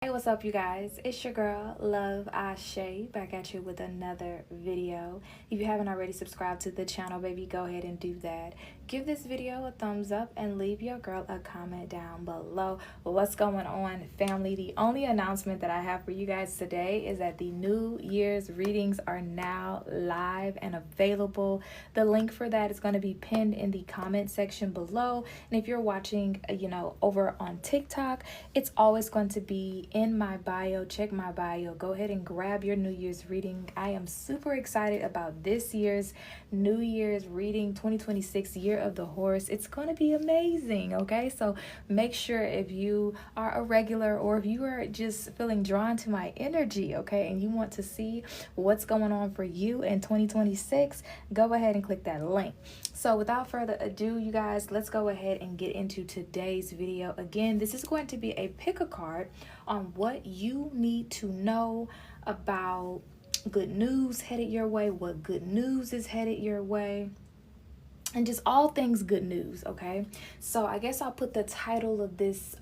Hey, what's up, you guys? It's your girl, Love Ashe, back at you with another video. If you haven't already subscribed to the channel, baby, go ahead and do that. Give this video a thumbs up and leave your girl a comment down below. What's going on, family? The only announcement that I have for you guys today is that the New Year's readings are now live and available. The link for that is going to be pinned in the comment section below. And if you're watching, over on TikTok, it's always going to be in my bio. Check my bio. Go ahead and grab your New Year's reading. I am super excited about this year's New Year's reading, 2026 year of the horse. It's going to be amazing. Okay, so make sure, if you are a regular or if you are just feeling drawn to my energy, okay, and you want to see what's going on for you in 2026, go ahead and click that link. So without further ado, you guys, let's go ahead and get into today's video. Again, this is going to be a pick a card on what you need to know about good news headed your way, what good news is headed your way, and just all things good news. Okay, so I guess I'll put the title of this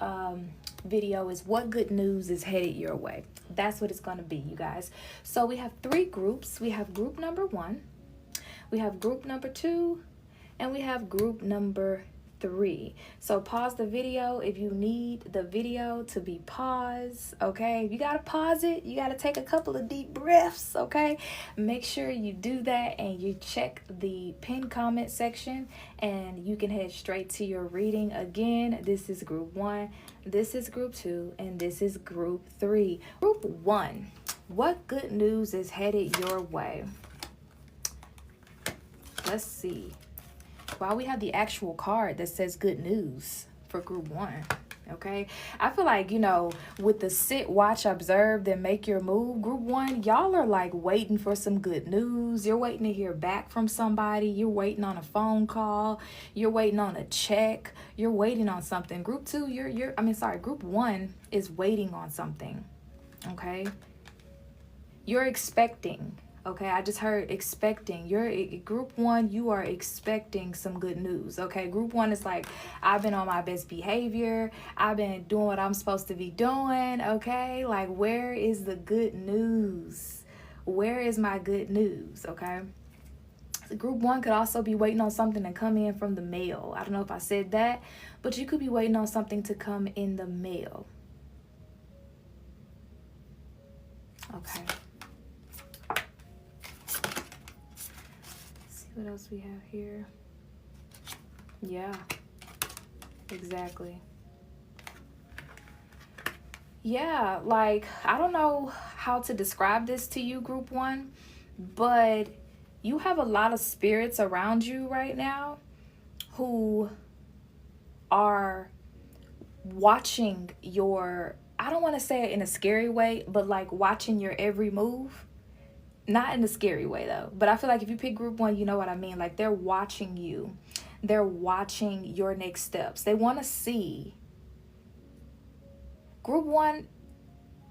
video is what good news is headed your way. That's what it's going to be, you guys. So we have three groups. We have group number 1, we have group number 2, and we have group number 3. So pause the video if you need the video to be paused. Okay, if you gotta pause it, you gotta take a couple of deep breaths. Okay, make sure you do that and you check the pinned comment section and you can head straight to your reading. Again, this is group 1, this is group 2, and this is group 3. Group 1, what good news is headed your way? Let's see. Wow, we have the actual card that says good news for group 1. Okay, I feel like, with the sit, watch, observe, then make your move, group 1, y'all are like waiting for some good news. You're waiting to hear back from somebody. You're waiting on a phone call. You're waiting on a check. You're waiting on something. Group 2, group 1 is waiting on something. Okay, you're expecting. Okay, I just heard expecting. You're group 1, you are expecting some good news. Okay, group 1 is like, I've been on my best behavior. I've been doing what I'm supposed to be doing. Okay, like, where is the good news? Where is my good news? Okay, so group 1 could also be waiting on something to come in from the mail. I don't know if I said that, but you could be waiting on something to come in the mail. Okay. What else we have here? Yeah, exactly. Yeah, like, I don't know how to describe this to you, group 1, but you have a lot of spirits around you right now who are watching your, I don't want to say it in a scary way, but like watching your every move. Not in a scary way though, but I feel like if you pick group 1, you know what I mean. Like, they're watching you. They're watching your next steps. They want to see. Group 1,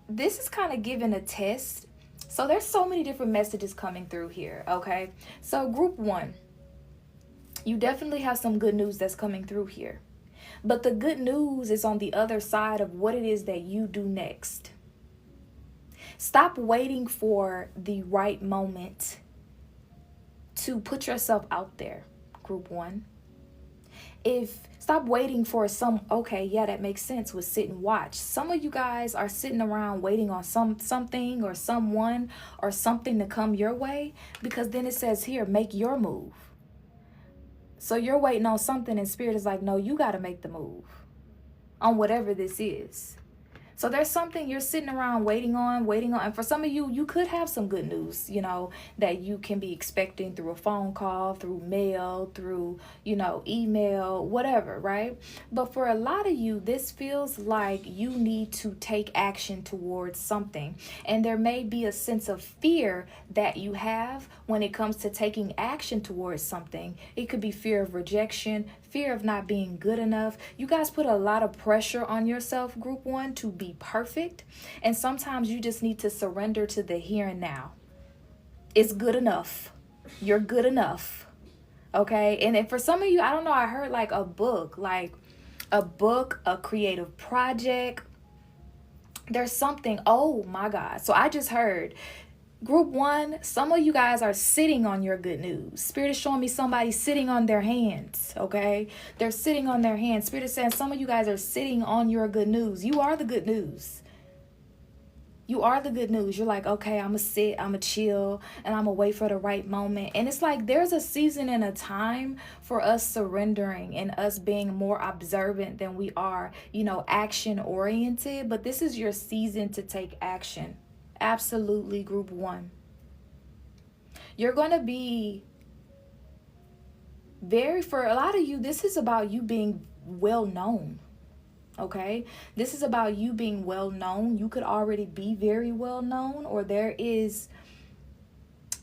this is kind of giving a test. So there's so many different messages coming through here, okay? So group 1, you definitely have some good news that's coming through here. But the good news is on the other side of what it is that you do next. Stop waiting for the right moment to put yourself out there, group 1. Stop waiting for okay, yeah, that makes sense with sit and watch. Some of you guys are sitting around waiting on something or someone or something to come your way, because then it says here, make your move. So you're waiting on something and spirit is like, no, you got to make the move on whatever this is. So there's something you're sitting around waiting on. And for some of you, you could have some good news, that you can be expecting through a phone call, through mail, through, email, whatever, right? But for a lot of you, this feels like you need to take action towards something. And there may be a sense of fear that you have when it comes to taking action towards something. It could be fear of rejection, fear of not being good enough. You guys put a lot of pressure on yourself, group 1, to be perfect. And sometimes you just need to surrender to the here and now. It's good enough. You're good enough. Okay. And for some of you, I don't know, I heard like a book, a creative project, There's something, oh my God. So I just heard, group one, some of you guys are sitting on your good news. Spirit is showing me somebody sitting on their hands, okay? They're sitting on their hands. Spirit is saying some of you guys are sitting on your good news. You are the good news. You are the good news. You're like, okay, I'm going to sit, I'm going to chill, and I'm going to wait for the right moment. And it's like there's a season and a time for us surrendering and us being more observant than we are, you know, action oriented. But this is your season to take action. Absolutely, group one. You're going to be for a lot of you, this is about you being well known. Okay, this is about you being well known. You could already be very well known, or there is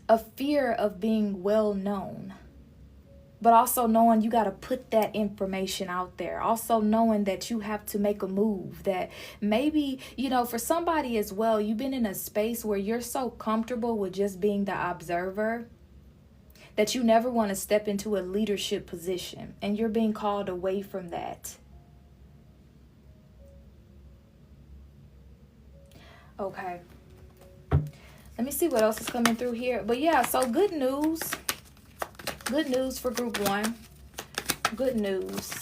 a fear of being well known, but also knowing you got to put that information out there. Also knowing that you have to make a move, that maybe, you know, for somebody as well, you've been in a space where you're so comfortable with just being the observer that you never want to step into a leadership position, and you're being called away from that. Okay, let me see what else is coming through here. But yeah, so good news for group one. Good news.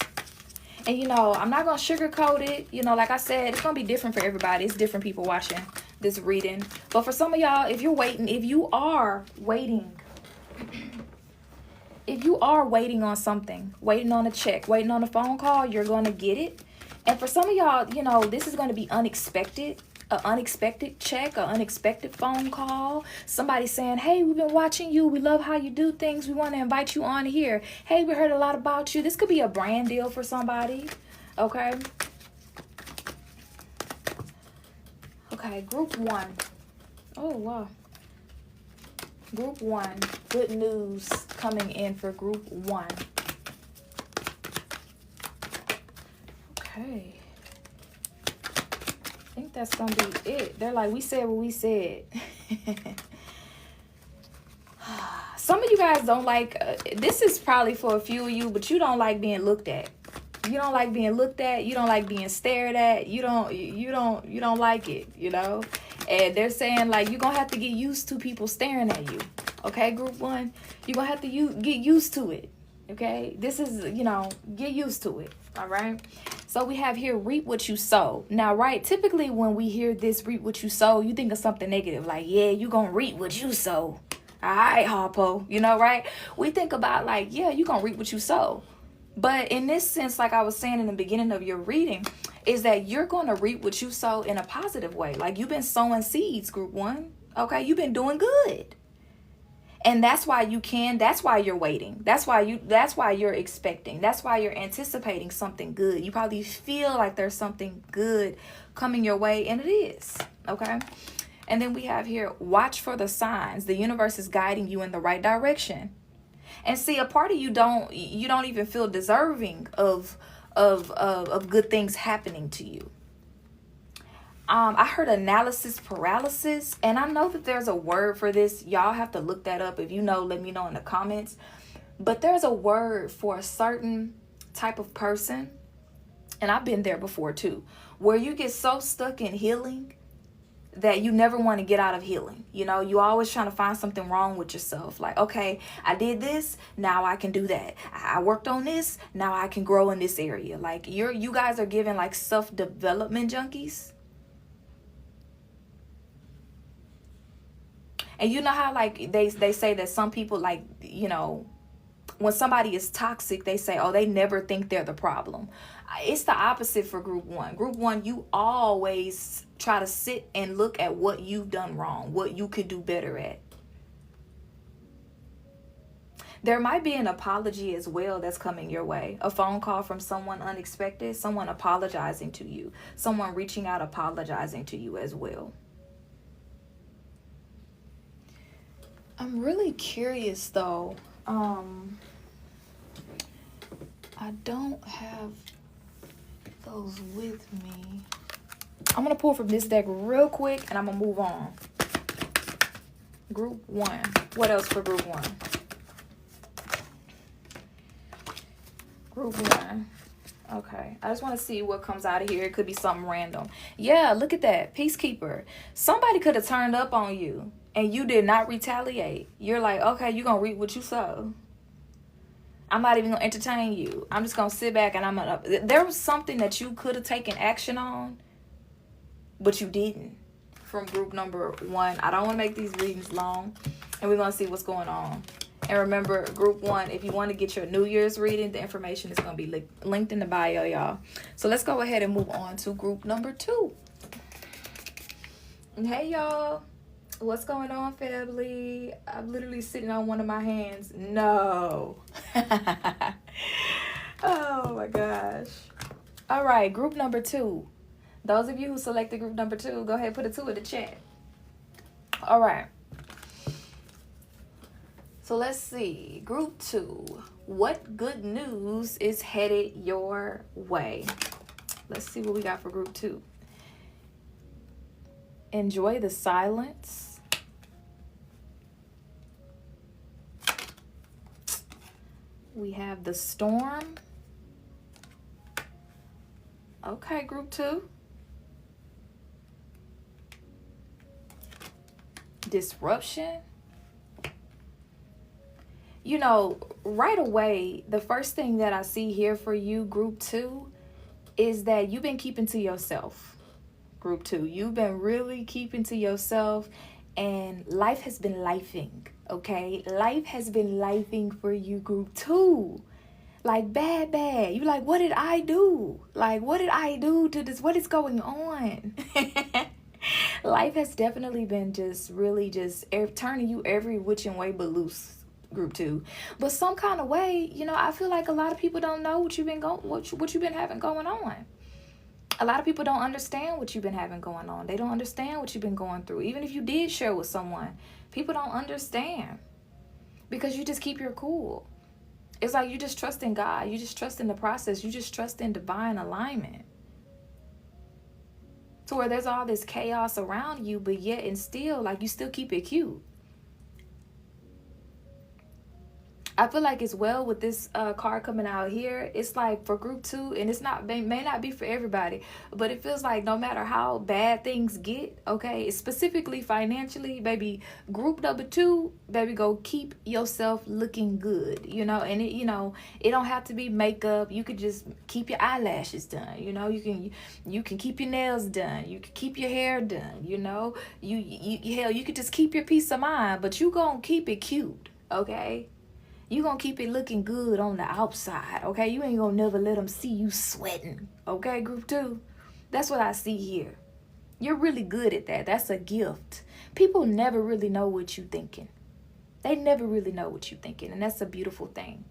And you know, I'm not gonna sugarcoat it. You know, like I said, it's gonna be different for everybody. It's different people watching this reading. But for some of y'all, if you are waiting on something, waiting on a check, waiting on a phone call, you're gonna get it. And for some of y'all, you know, this is gonna be unexpected. An unexpected check, an unexpected phone call, somebody saying, hey, we've been watching you, we love how you do things, we want to invite you on here. Hey, we heard a lot about you. This could be a brand deal for somebody. Okay, group one. Oh wow, group one. Good news coming in for group one. Okay, I think that's gonna be it. They're like, we said what we said. Some of you guys don't like, this is probably for a few of you, but you don't like being looked at. You don't like being looked at. You don't like being stared at. You don't like it, you know? And they're saying like, you're gonna have to get used to people staring at you. Okay, group one, you're gonna have to get used to it. Okay, this is, you know, get used to it. All right. So we have here, reap what you sow. Now, right, typically when we hear this, reap what you sow, you think of something negative, like, yeah, you're going to reap what you sow. All right, Harpo, you know, right? We think about like, yeah, you're going to reap what you sow. But in this sense, like I was saying in the beginning of your reading, is that you're going to reap what you sow in a positive way. Like you've been sowing seeds, group one. Okay, you've been doing good. And that's why that's why you're waiting. That's why you're expecting. That's why you're anticipating something good. You probably feel like there's something good coming your way, and it is. Okay. And then we have here, watch for the signs. The universe is guiding you in the right direction. And see, a part of you don't even feel deserving of good things happening to you. I heard analysis paralysis, and I know that there's a word for this. Y'all have to look that up. If you know, let me know in the comments. But there's a word for a certain type of person, and I've been there before too, where you get so stuck in healing that you never want to get out of healing. You know, you always trying to find something wrong with yourself. Like, okay, I did this, now I can do that. I worked on this, now I can grow in this area. Like you guys are giving like self-development junkies. And you know how like they say that some people, like, you know, when somebody is toxic, they say, oh, they never think they're the problem. It's the opposite for group one. Group one, you always try to sit and look at what you've done wrong, what you could do better at. There might be an apology as well that's coming your way. A phone call from someone unexpected, someone apologizing to you, someone reaching out, apologizing to you as well. I'm really curious though. I don't have those with me. I'm gonna pull from this deck real quick and I'm gonna move on. Group one. What else for group one? Group one. Okay, I just want to see what comes out of here. It could be something random. Yeah, look at that. Peacekeeper. Somebody could have turned up on you and you did not retaliate. You're like, okay, you're going to reap what you sow. I'm not even going to entertain you. I'm just going to sit back and I'm going to... There was something that you could have taken action on, but you didn't. From group number 1. I don't want to make these readings long. And we're going to see what's going on. And remember, group 1, if you want to get your New Year's reading, the information is going to be linked in the bio, y'all. So let's go ahead and move on to group number 2. And hey, y'all. What's going on, family? I'm literally sitting on one of my hands. No. Oh, my gosh. All right, group number 2. Those of you who selected group number 2, go ahead and put a 2 in the chat. All right. So let's see. Group 2. What good news is headed your way? Let's see what we got for group 2. Enjoy the silence. We have the storm. Okay, group 2. Disruption. You know, right away, the first thing that I see here for you, group 2, is that you've been keeping to yourself. Group 2, you've been really keeping to yourself, and life has been lifing, okay? Life has been lifing for you, group 2. Like, bad. You like, what did I do? Like, what did I do to this? What is going on? Life has definitely been just really just turning you every which and way but loose, group 2. But some kind of way, you know, I feel like a lot of people don't know what you've been having going on. A lot of people don't understand what you've been having going on. They don't understand what you've been going through. Even if you did share with someone, people don't understand because you just keep your cool. It's like you just trust in God. You just trust in the process. You just trust in divine alignment. To where there's all this chaos around you, but yet and still, like, you still keep it cute. I feel like as well with this card coming out here, it's like for group 2, and it's not, may not be for everybody, but it feels like no matter how bad things get, okay, specifically financially, baby, group number 2, baby, go keep yourself looking good, you know, and it, you know, it don't have to be makeup. You could just keep your eyelashes done, you know, you can keep your nails done, you can keep your hair done, you know, hell, you could just keep your peace of mind, but you gonna keep it cute, okay? You gonna keep it looking good on the outside, okay? You ain't gonna never let them see you sweating, okay, group 2? That's what I see here. You're really good at that. That's a gift. People never really know what you're thinking. They never really know what you're thinking, and that's a beautiful thing.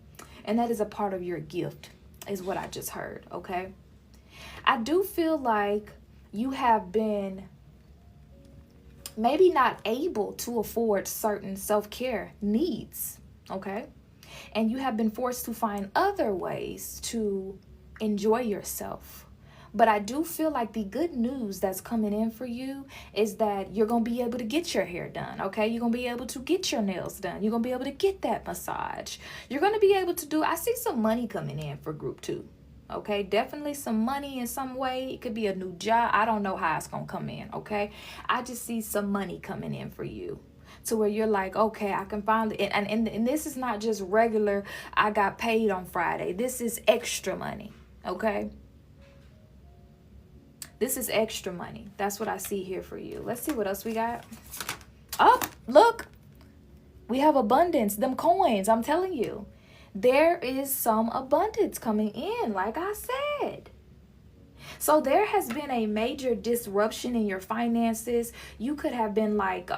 And that is a part of your gift, is what I just heard, okay? I do feel like you have been maybe not able to afford certain self-care needs, okay? And you have been forced to find other ways to enjoy yourself. But I do feel like the good news that's coming in for you is that you're going to be able to get your hair done, okay? You're going to be able to get your nails done. You're going to be able to get that massage. You're going to be able to do, I see some money coming in for group 2, okay? Definitely some money in some way. It could be a new job. I don't know how it's going to come in, okay? I just see some money coming in for you. To where you're like, okay, I can finally, and this is not just regular, I got paid on Friday. This is extra money, okay? This is extra money. That's what I see here for you. Let's see what else we got. Oh, look. We have abundance. Them coins, I'm telling you. There is some abundance coming in, like I said. So there has been a major disruption in your finances. You could have been like,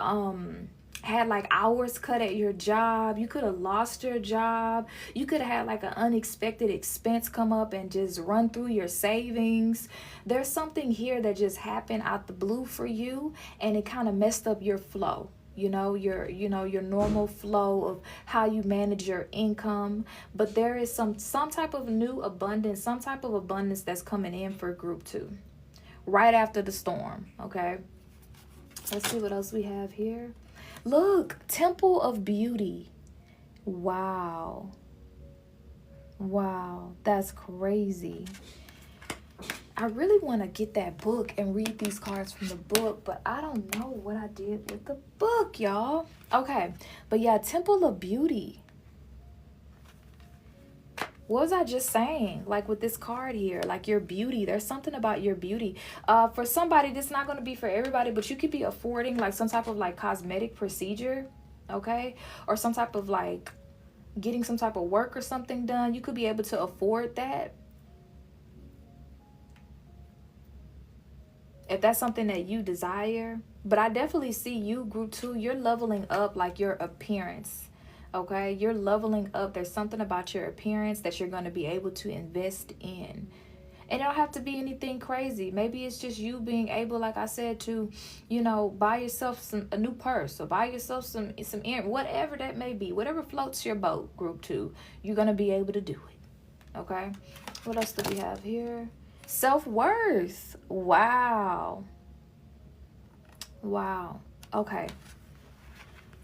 had like hours cut at your job. You could have lost your job. You could have had like an unexpected expense come up and just run through your savings. There's something here that just happened out the blue for you, and it kind of messed up your flow. You know, your normal flow of how you manage your income. But there is some type of new abundance, some type of abundance that's coming in for group 2 right after the storm, okay? Let's see what else we have here. Look, Temple of Beauty. Wow. Wow, that's crazy. I really want to get that book and read these cards from the book, but I don't know what I did with the book, y'all. Okay, but yeah, Temple of Beauty. What was I just saying? Like with this card here, like your beauty. There's something about your beauty. For somebody, this is not going to be for everybody, but you could be affording like some type of like cosmetic procedure, okay? Or some type of like getting some type of work or something done. You could be able to afford that. If that's something that you desire. But I definitely see you, group 2, you're leveling up like your appearance. Okay, you're leveling up. There's something about your appearance that you're going to be able to invest in. And it don't have to be anything crazy. Maybe it's just you being able, like I said, to, you know, buy yourself a new purse, or buy yourself some ear, whatever that may be, whatever floats your boat, group 2, you're going to be able to do it. Okay, what else do we have here? Self-worth. Wow. Wow. Okay.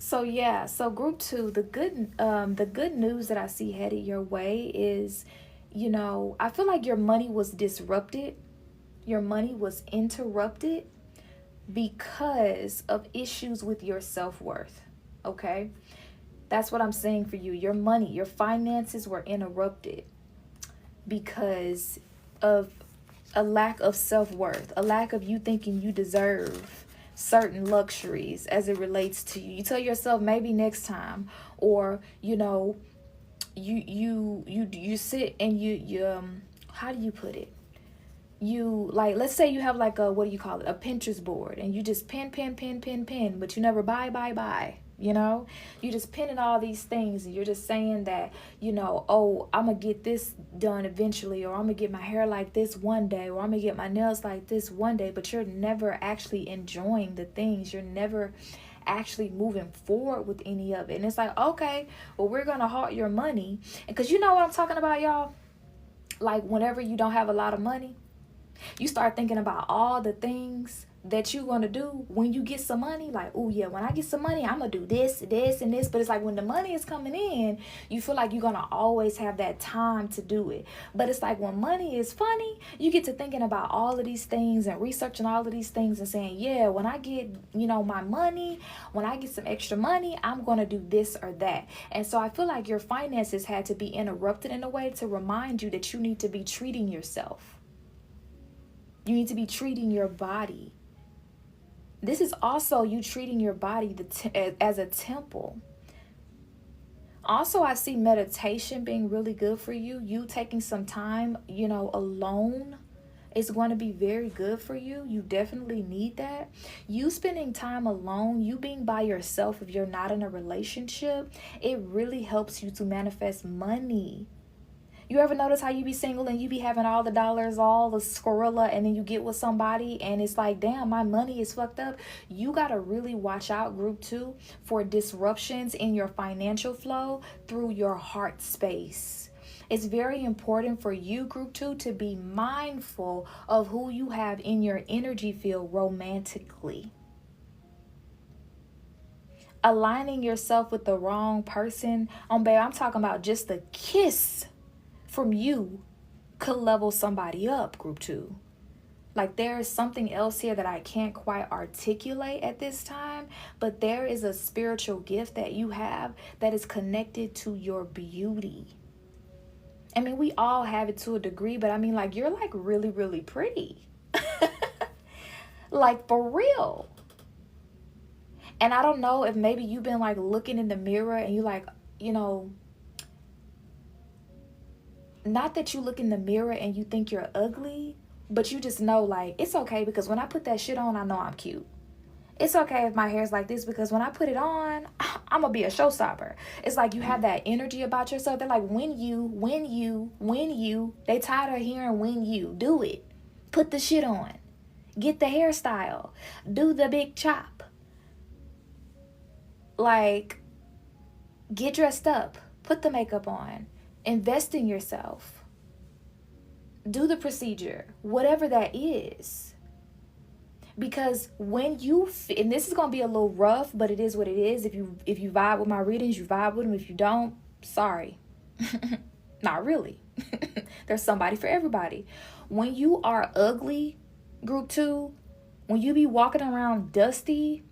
So yeah, so group 2, the good news that I see headed your way is, you know, I feel like your money was disrupted. Your money was interrupted because of issues with your self-worth. Okay? That's what I'm saying for you. Your money, your finances were interrupted because of a lack of self-worth, a lack of you thinking you deserve certain luxuries as it relates to you. You tell yourself maybe next time, or you know, you sit and you how do you put it? You, like, let's say you have like a, what do you call it, a Pinterest board, and you just pin, but you never buy, you know, you just pinning all these things, and you're just saying that, you know, oh, I'm gonna get this done eventually, or I'm gonna get my hair like this one day, or I'm gonna get my nails like this one day, but you're never actually enjoying the things. You're never actually moving forward with any of it. And it's like, okay, well, we're gonna halt your money, because you know what I'm talking about, y'all. Like whenever you don't have a lot of money, you start thinking about all the things that you're going to do when you get some money. Like, oh yeah, when I get some money, I'm going to do this, this, and this. But it's like when the money is coming in, you feel like you're going to always have that time to do it. But it's like when money is funny, you get to thinking about all of these things and researching all of these things and saying, yeah, when I get, you know, my money, when I get some extra money, I'm going to do this or that. And so I feel like your finances had to be interrupted in a way to remind you that you need to be treating yourself. You need to be treating your body. This is also you treating your body as a temple. Also, I see meditation being really good for you. You taking some time, you know, alone is going to be very good for you. You definitely need that. You spending time alone, you being by yourself if you're not in a relationship, it really helps you to manifest money. You ever notice how you be single and you be having all the dollars, all the squirrela, and then you get with somebody and it's like, damn, my money is fucked up? You got to really watch out, group 2, for disruptions in your financial flow through your heart space. It's very important for you, group 2, to be mindful of who you have in your energy field romantically. Aligning yourself with the wrong person, babe, I'm talking about just a kiss from you could level somebody up, group 2. Like there is something else here that I can't quite articulate at this time, but there is a spiritual gift that you have that is connected to your beauty. I mean, we all have it to a degree, but I mean, like, you're like really, really pretty. Like for real. And I don't know if maybe you've been like looking in the mirror and you like, you know, not that you look in the mirror and you think you're ugly, but you just know like it's okay because when I put that shit on, I know I'm cute. It's okay if my hair's like this because when I put it on, I'm gonna be a showstopper. It's like you have that energy about yourself. They're like, when you, they tired of hearing when you. Do it. Put the shit on. Get the hairstyle. Do the big chop. Like, get dressed up. Put the makeup on. Invest in yourself. Do the procedure, whatever that is. Because when you, and this is going to be a little rough, but it is what it is. If you vibe with my readings, you vibe with them. If you don't, sorry. Not really. There's somebody for everybody. When you are ugly, group 2, when you be walking around dusty,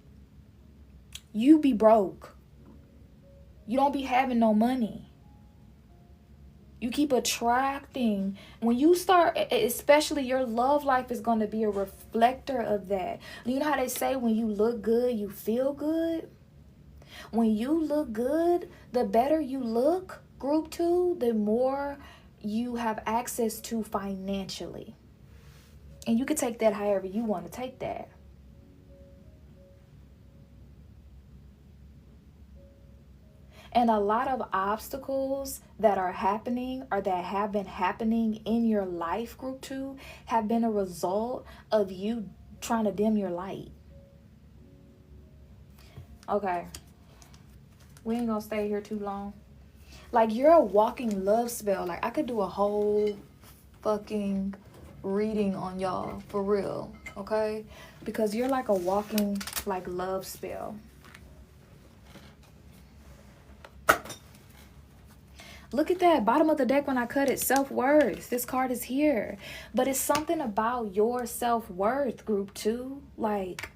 you be broke. You don't be having no money. You keep attracting. When you start, especially your love life is going to be a reflector of that. You know how they say when you look good, you feel good? When you look good, the better you look, group 2, the more you have access to financially. And you can take that however you want to take that. And a lot of obstacles that are happening or that have been happening in your life, group 2, have been a result of you trying to dim your light. Okay. We ain't gonna stay here too long. Like, you're a walking love spell. Like, I could do a whole fucking reading on y'all, for real, okay? Because you're like a walking, like, love spell. Look at that, bottom of the deck when I cut it, self-worth. This card is here. But it's something about your self-worth, group 2. Like,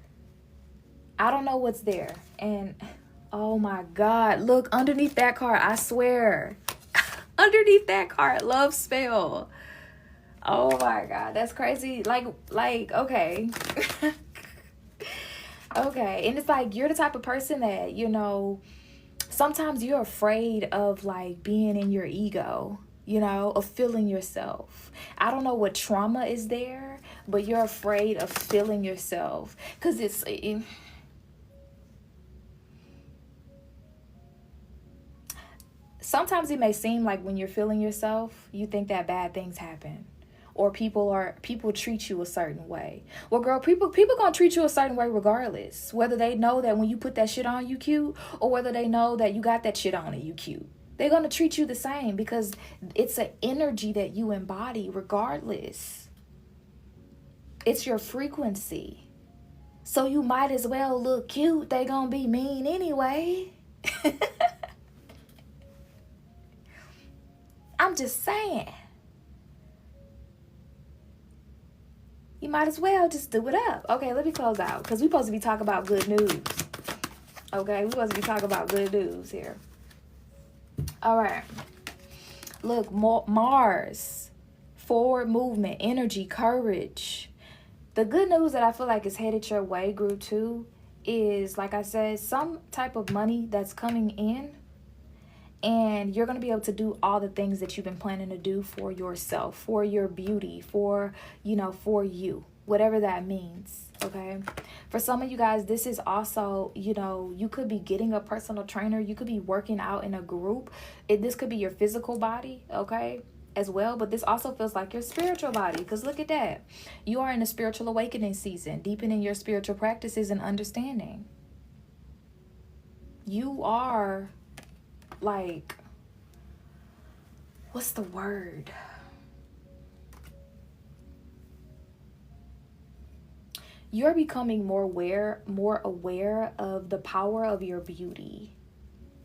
I don't know what's there. And, oh my God, look, underneath that card, I swear. Underneath that card, love spell. Oh my God, that's crazy. Like, okay. Okay, and it's like, you're the type of person that, you know, sometimes you're afraid of like being in your ego, you know, of feeling yourself. I don't know what trauma is there, but you're afraid of feeling yourself because sometimes it may seem like when you're feeling yourself, you think that bad things happen. Or people treat you a certain way. Well, girl, people gonna treat you a certain way regardless. Whether they know that when you put that shit on, you cute, or whether they know that you got that shit on and you cute. They're gonna treat you the same because it's an energy that you embody regardless. It's your frequency. So you might as well look cute. They gonna be mean anyway. I'm just saying. You might as well just do it up. Okay, let me close out because we're supposed to be talking about good news. Okay, we're supposed to be talking about good news here. All right. Look, Mars, forward movement, energy, courage. The good news that I feel like is headed your way, group 2, is, like I said, some type of money that's coming in. And you're going to be able to do all the things that you've been planning to do for yourself, for your beauty, for, you know, for you, whatever that means. Okay. For some of you guys, this is also, you know, you could be getting a personal trainer. You could be working out in a group. This could be your physical body. Okay. As well. But this also feels like your spiritual body. Because look at that. You are in a spiritual awakening season, deepening your spiritual practices and understanding. You are like, what's the word? You're becoming more aware of the power of your beauty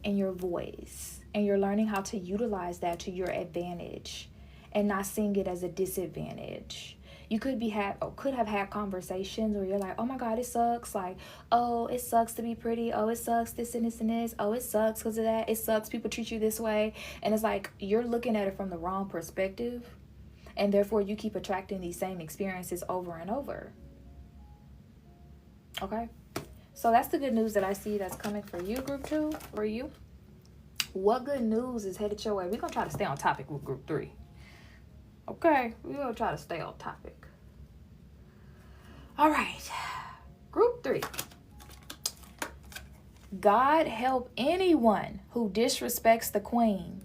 and your voice. And you're learning how to utilize that to your advantage and not seeing it as a disadvantage. You could have had conversations where you're like, oh my God, it sucks. Like, oh, it sucks to be pretty. Oh, it sucks this and this and this. Oh, it sucks because of that. It sucks people treat you this way. And it's like you're looking at it from the wrong perspective. And therefore, you keep attracting these same experiences over and over. Okay? So that's the good news that I see that's coming for you, group 2, or you. What good news is headed your way? We're going to try to stay on topic with group 3. Okay, we're going to try to stay on topic. All right, group 3. God help anyone who disrespects the queen.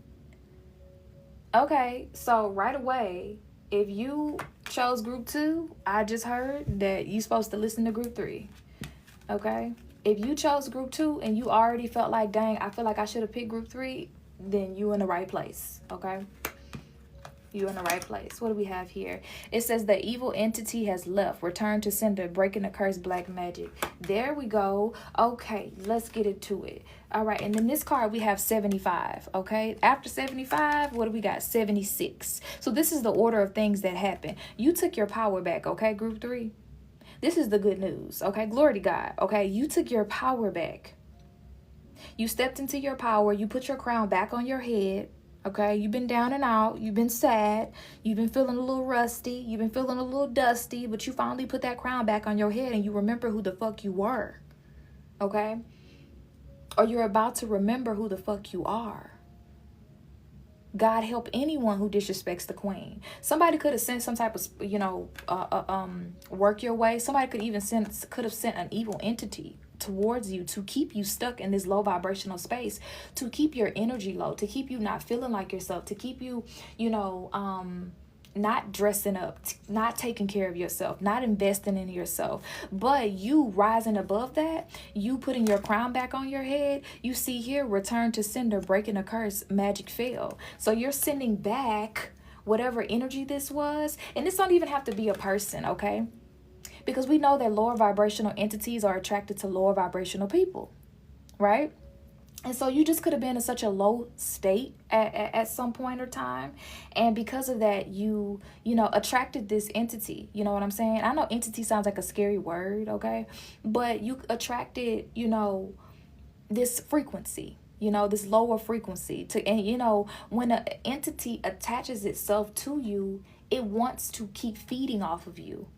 Okay, so right away, if you chose group 2, I just heard that you're supposed to listen to group 3. Okay, if you chose group 2 and you already felt like, dang, I feel like I should have picked group 3, then you in the right place. Okay. You're in the right place. What do we have here? It says the evil entity has left. Return to sender. Breaking the curse. Black magic. There we go. Okay, let's get into it. All right, and in this card, we have 75, okay? After 75, what do we got? 76. So this is the order of things that happen. You took your power back, okay, group 3? This is the good news, okay? Glory to God, okay? You took your power back. You stepped into your power. You put your crown back on your head, okay? You've been down and out. You've been sad. You've been feeling a little rusty. You've been feeling a little dusty, but you finally put that crown back on your head and you remember who the fuck you were, okay? Or you're about to remember who the fuck you are. God help anyone who disrespects the queen. Somebody could have sent some type of, you know, work your way. Somebody could have sent an evil entity towards you to keep you stuck in this low vibrational space, to keep your energy low, to keep you not feeling like yourself, to keep you, you know, not dressing up, not taking care of yourself, not investing in yourself. But you rising above that, you putting your crown back on your head. You see here, return to sender, breaking a curse, magic fail. So you're sending back whatever energy this was. And this don't even have to be a person, okay? Because we know that lower vibrational entities are attracted to lower vibrational people, right? And so you just could have been in such a low state at some point or time. And because of that, you know, attracted this entity. You know what I'm saying? I know entity sounds like a scary word, okay? But you attracted, you know, this frequency, you know, this lower frequency. And, you know, when an entity attaches itself to you, it wants to keep feeding off of you.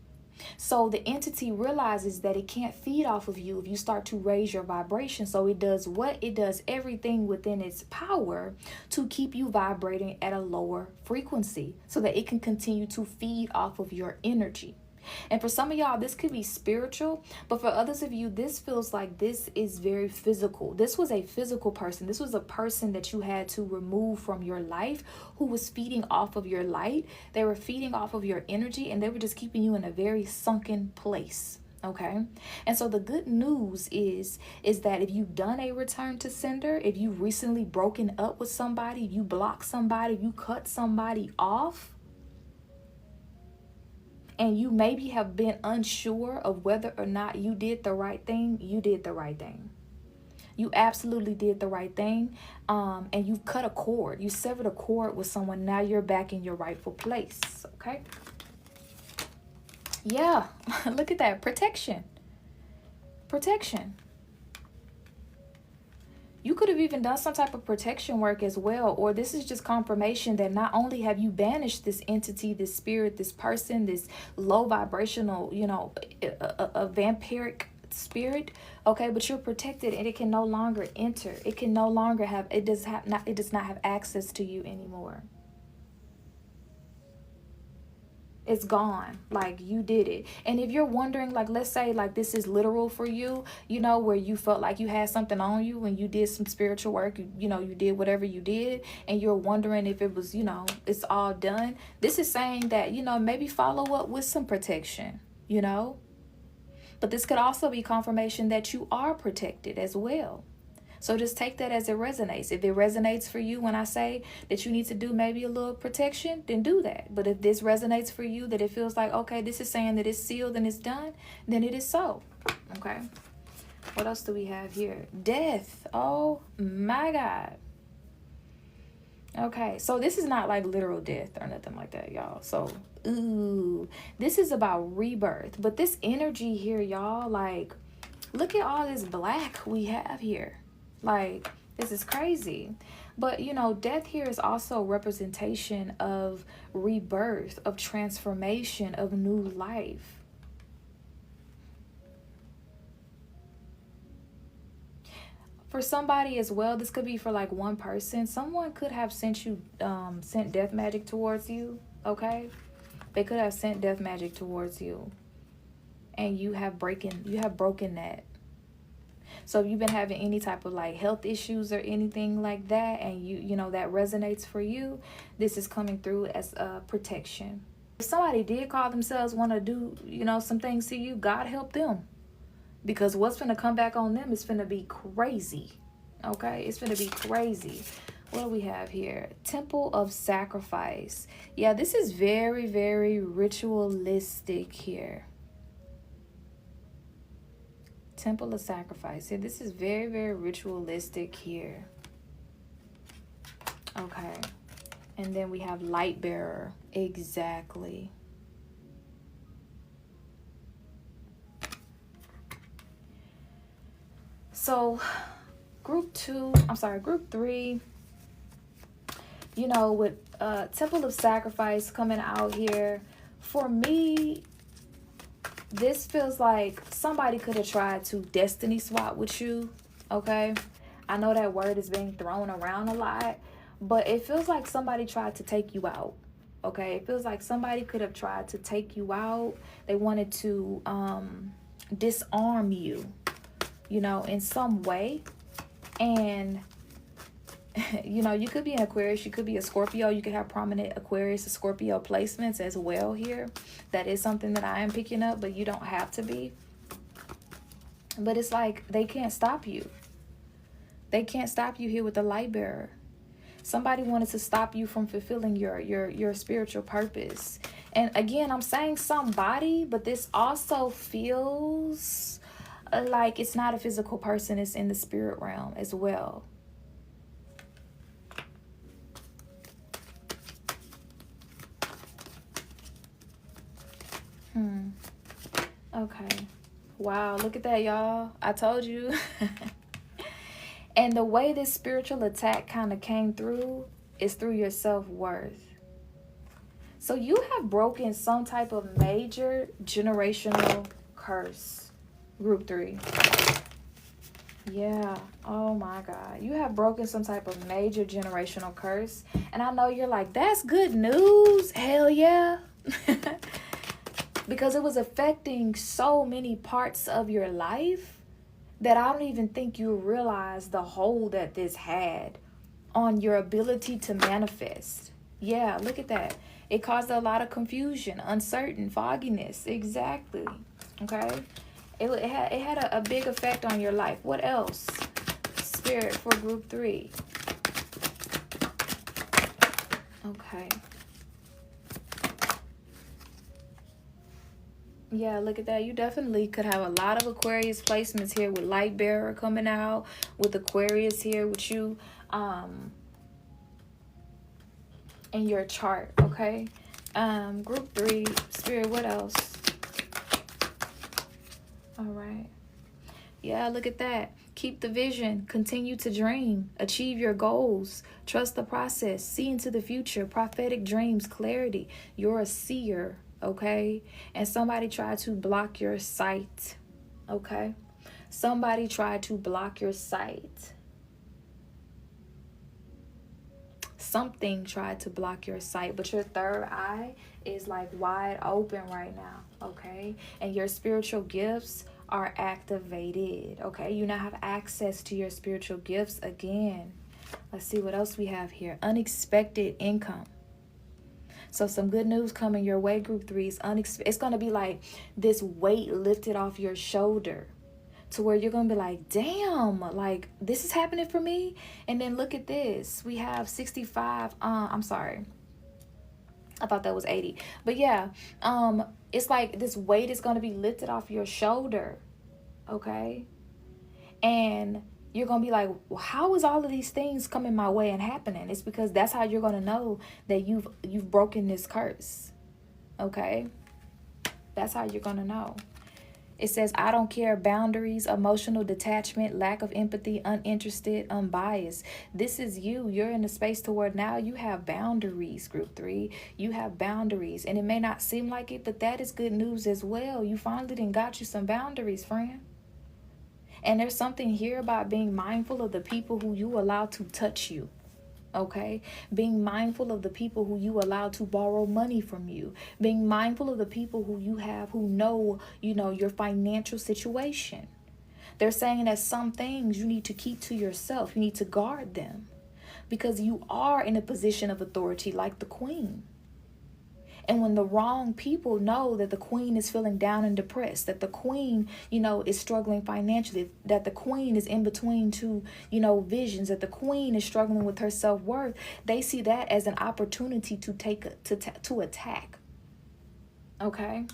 So the entity realizes that it can't feed off of you if you start to raise your vibration. So it does what? It does everything within its power to keep you vibrating at a lower frequency so that it can continue to feed off of your energy. And for some of y'all, this could be spiritual, but for others of you, this feels like this is very physical. This was a physical person. This was a person that you had to remove from your life who was feeding off of your light. They were feeding off of your energy, and they were just keeping you in a very sunken place. Okay. And so the good news is that if you've done a return to sender, if you recently broken up with somebody, you blocked somebody, you cut somebody off, and you maybe have been unsure of whether or not you did the right thing, you did the right thing. You absolutely did the right thing. And you cut a cord. You severed a cord with someone. Now you're back in your rightful place. Okay? Yeah. Look at that. Protection. Protection. You could have even done some type of protection work as well. Or this is just confirmation that not only have you banished this entity, this spirit, this person, this low vibrational, you know, a vampiric spirit, okay, but you're protected and it can no longer enter. It can no longer have, it does not have access to you anymore. It's gone. Like, you did it. And if you're wondering, like, let's say like this is literal for you, you know, where you felt like you had something on you when you did some spiritual work, you know, you did whatever you did, and you're wondering if it was, you know, it's all done. This is saying that, you know, maybe follow up with some protection, you know. But this could also be confirmation that you are protected as well. So just take that as it resonates. If it resonates for you when I say that you need to do maybe a little protection, then do that. But if this resonates for you, that it feels like, okay, this is saying that it's sealed and it's done, then it is so. Okay. What else do we have here? Death. Oh my God. Okay. So this is not like literal death or nothing like that, y'all. So, ooh, this is about rebirth. But this energy here, y'all, like, look at all this black we have here. Like, this is crazy. But, you know, death here is also a representation of rebirth, of transformation, of new life. For somebody as well, this could be for like one person. Someone could have sent death magic towards you, okay? They could have sent death magic towards you. And you have broken that. So if you've been having any type of like health issues or anything like that, and you know that resonates for you, this is coming through as a protection. If somebody did call themselves want to do, you know, some things to you, God help them. Because what's going to come back on them is going to be crazy. Okay? It's going to be crazy. what do we have here? Temple of Sacrifice. Yeah, this is very, very ritualistic here. Temple of Sacrifice. Yeah, this is very, very ritualistic here. Okay. And then we have Light Bearer. Exactly. So group 3, you know, with Temple of Sacrifice coming out here, for me, this feels like somebody could have tried to destiny swap with you, okay? I know that word is being thrown around a lot, but it feels like somebody tried to take you out, okay? It feels like somebody could have tried to take you out. They wanted to disarm you, you know, in some way. And you know, you could be an Aquarius, you could be a Scorpio, you could have prominent Aquarius or Scorpio placements as well here. That is something that I am picking up, but you don't have to be. But it's like they can't stop you. They can't stop you here with the Light Bearer. Somebody wanted to stop you from fulfilling your spiritual purpose. And again, I'm saying somebody, but this also feels like it's not a physical person, it's in the spirit realm as well. Okay. Wow, look at that, y'all. I told you. And the way this spiritual attack kind of came through is through your self-worth. So you have broken some type of major generational curse. Group 3. Yeah. Oh my God. You have broken some type of major generational curse. And I know you're like, that's good news. Hell yeah. Because it was affecting so many parts of your life that I don't even think you realize the hold that this had on your ability to manifest. Yeah, look at that. It caused a lot of confusion, uncertain, fogginess. Exactly. Okay. It had a big effect on your life. What else? Spirit for group 3. Okay. Yeah, look at that. You definitely could have a lot of Aquarius placements here with Light Bearer coming out, with Aquarius here with you in your chart, okay? Group 3, Spirit, what else? All right. Yeah, look at that. Keep the vision. Continue to dream. Achieve your goals. Trust the process. See into the future. Prophetic dreams. Clarity. You're a seer. Okay, and somebody tried to block your sight. Okay, somebody tried to block your sight. Something tried to block your sight, but your third eye is like wide open right now. Okay, and your spiritual gifts are activated. Okay, you now have access to your spiritual gifts again. Let's see what else we have here. Unexpected income. So some good news coming your way, group 3. It's going to be like this weight lifted off your shoulder to where you're going to be like, damn, like this is happening for me. And then look at this. We have 65. I'm sorry. I thought that was 80. But yeah, it's like this weight is going to be lifted off your shoulder. Okay. And you're going to be like, well, how is all of these things coming my way and happening? It's because that's how you're going to know that you've broken this curse. Okay? That's how you're going to know. It says, I don't care, boundaries, emotional detachment, lack of empathy, uninterested, unbiased. This is you. You're in a space to where now you have boundaries, group 3. You have boundaries. And it may not seem like it, but that is good news as well. You finally done got you some boundaries, friend. And there's something here about being mindful of the people who you allow to touch you. Okay? Being mindful of the people who you allow to borrow money from you. Being mindful of the people who you have who know, your financial situation. They're saying that some things you need to keep to yourself. You need to guard them. Because you are in a position of authority like the queen. And when the wrong people know that the queen is feeling down and depressed, that the queen, is struggling financially, that the queen is in between two, visions, that the queen is struggling with her self-worth, they see that as an opportunity to attack. Okay?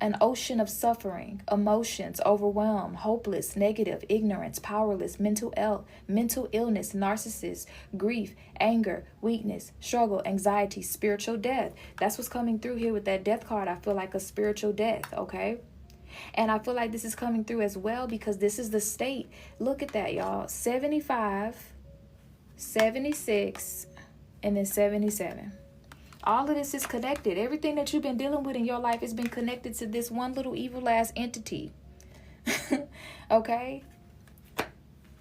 An ocean of suffering, emotions, overwhelmed, hopeless, negative, ignorance, powerless, mental illness, narcissist, grief, anger, weakness, struggle, anxiety, spiritual death. That's what's coming through here with that death card. I feel like a spiritual death, okay? And I feel like this is coming through as well because this is the state. Look at that, y'all. 75, 76, and then 77. All of this is connected. Everything that you've been dealing with in your life has been connected to this one little evil ass entity. Okay?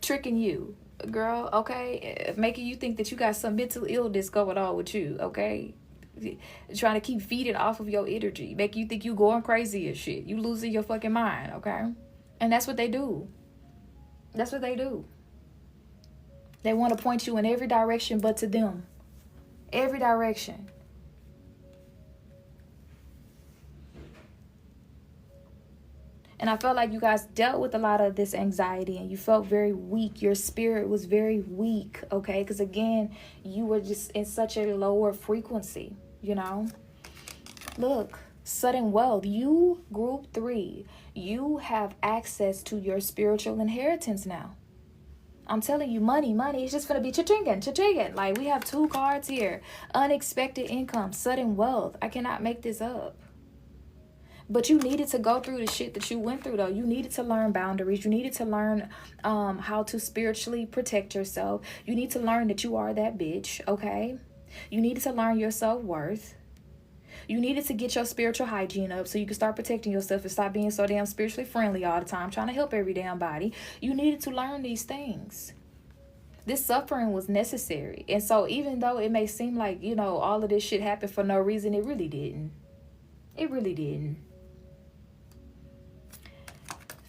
Tricking you, girl, okay? Making you think that you got some mental illness going on with you, okay? Trying to keep feeding off of your energy. Making you think you going crazy and shit. You losing your fucking mind, okay? And that's what they do. That's what they do. They want to point you in every direction but to them. Every direction. And I felt like you guys dealt with a lot of this anxiety and you felt very weak. Your spirit was very weak, okay? Because again, you were just in such a lower frequency, Look, sudden wealth. You, group 3, you have access to your spiritual inheritance now. I'm telling you, money, it's just going to be cha-chinging. Like, we have 2 cards here. Unexpected income, sudden wealth. I cannot make this up. But you needed to go through the shit that you went through, though. You needed to learn boundaries. You needed to learn how to spiritually protect yourself. You need to learn that you are that bitch, okay? You needed to learn your self-worth. You needed to get your spiritual hygiene up so you can start protecting yourself and stop being so damn spiritually friendly all the time, trying to help every damn body. You needed to learn these things. This suffering was necessary. And so even though it may seem like, all of this shit happened for no reason, it really didn't. It really didn't.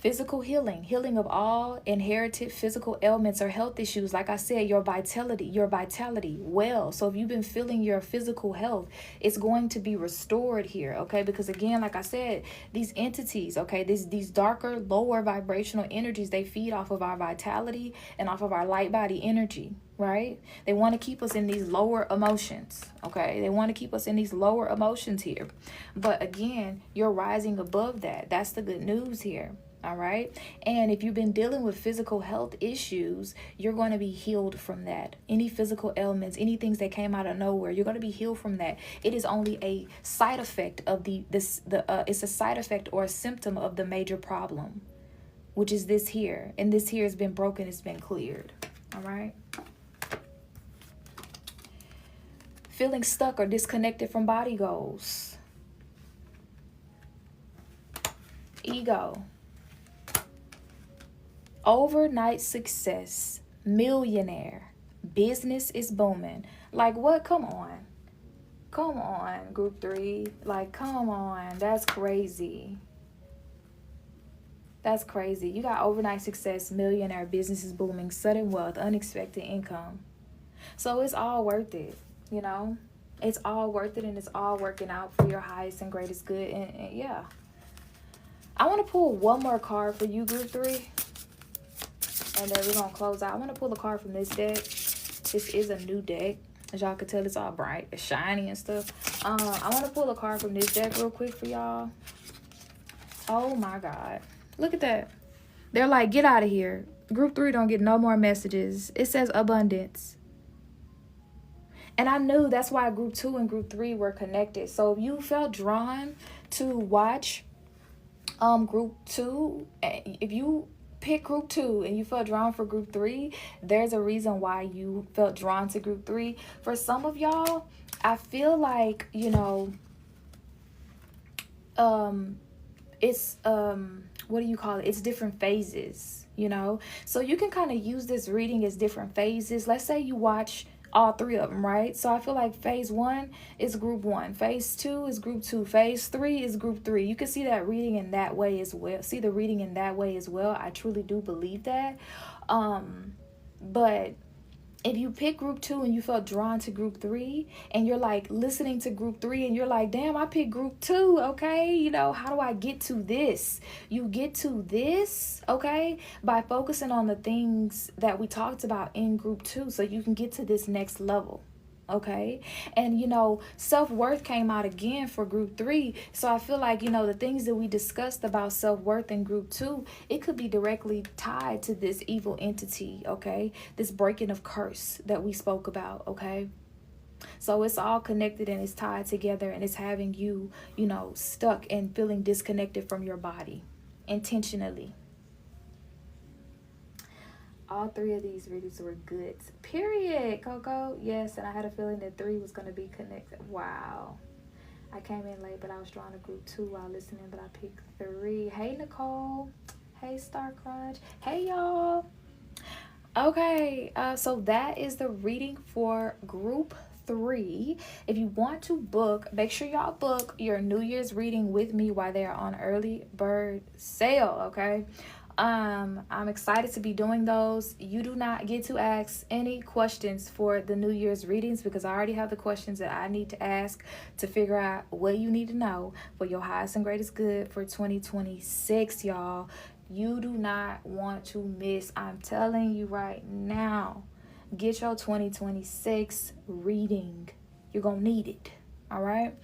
Physical healing of all inherited physical ailments or health issues. Like I said, your vitality, well. So if you've been feeling your physical health, it's going to be restored here, okay? Because again, like I said, these entities, okay, these darker, lower vibrational energies, they feed off of our vitality and off of our light body energy, right? They want to keep us in these lower emotions, okay? They want to keep us in these lower emotions here. But again, you're rising above that. That's the good news here. All right. And if you've been dealing with physical health issues, you're going to be healed from that. Any physical ailments, any things that came out of nowhere, you're going to be healed from that. It is only a side effect of it's a side effect or a symptom of the major problem, which is this here. And this here has been broken. It's been cleared. All right. Feeling stuck or disconnected from body goals. Ego. Overnight success, millionaire, business is booming. Like what? Come on, group 3. Like, come on, that's crazy. That's crazy. You got overnight success, millionaire, business is booming, sudden wealth, unexpected income. So it's all worth it, It's all worth it, and it's all working out for your highest and greatest good. And yeah, I want to pull one more card for you, group 3. And then we're going to close out. I want to pull a card from this deck. This is a new deck. As y'all can tell, it's all bright. It's shiny and stuff. I want to pull a card from this deck real quick for y'all. Oh, my God. Look at that. They're like, get out of here. Group 3 don't get no more messages. It says abundance. And I knew that's why group 2 and group 3 were connected. So if you felt drawn to watch group 2, if you pick group 2 and you felt drawn for group 3, there's a reason why you felt drawn to group 3. For some of y'all, I feel like, it's what do you call it? It's different phases, so you can kind of use this reading as different phases. Let's say you watch all 3 of them, right? So I feel like phase 1 is group 1, phase 2 is group 2, phase 3 is group 3. You can see that reading in that way as well. See the reading in that way as well. I truly do believe that. But if you pick group 2 and you felt drawn to group 3 and you're like listening to group 3 and you're like, damn, I picked group 2, okay, you know, how do I get to this? You get to this, okay, by focusing on the things that we talked about in group 2 so you can get to this next level. Okay. And you know, self-worth came out again for group 3. So I feel like, you know, the things that we discussed about self-worth in group 2, it could be directly tied to this evil entity. Okay. This breaking of curse that we spoke about. Okay. So it's all connected and it's tied together, and it's having you, you know, stuck and feeling disconnected from your body intentionally. All 3 of these readings were good. Period, Coco. Yes, and I had a feeling that 3 was going to be connected. Wow. I came in late, but I was drawn to group 2 while listening, but I picked 3. Hey, Nicole. Hey, Star Crunch. Hey, y'all. Okay, so that is the reading for group 3. If you want to book, make sure y'all book your New Year's reading with me while they are on early bird sale, okay? I'm excited to be doing those. You do not get to ask any questions for the New Year's readings because I already have the questions that I need to ask to figure out what you need to know for your highest and greatest good for 2026, y'all. You do not want to miss. I'm telling you right now, get your 2026 reading. You're gonna need it. All right.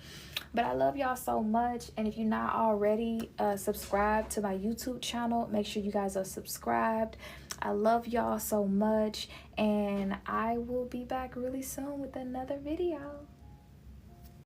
But I love y'all so much. And if you're not already subscribed to my YouTube channel, make sure you guys are subscribed. I love y'all so much. And I will be back really soon with another video.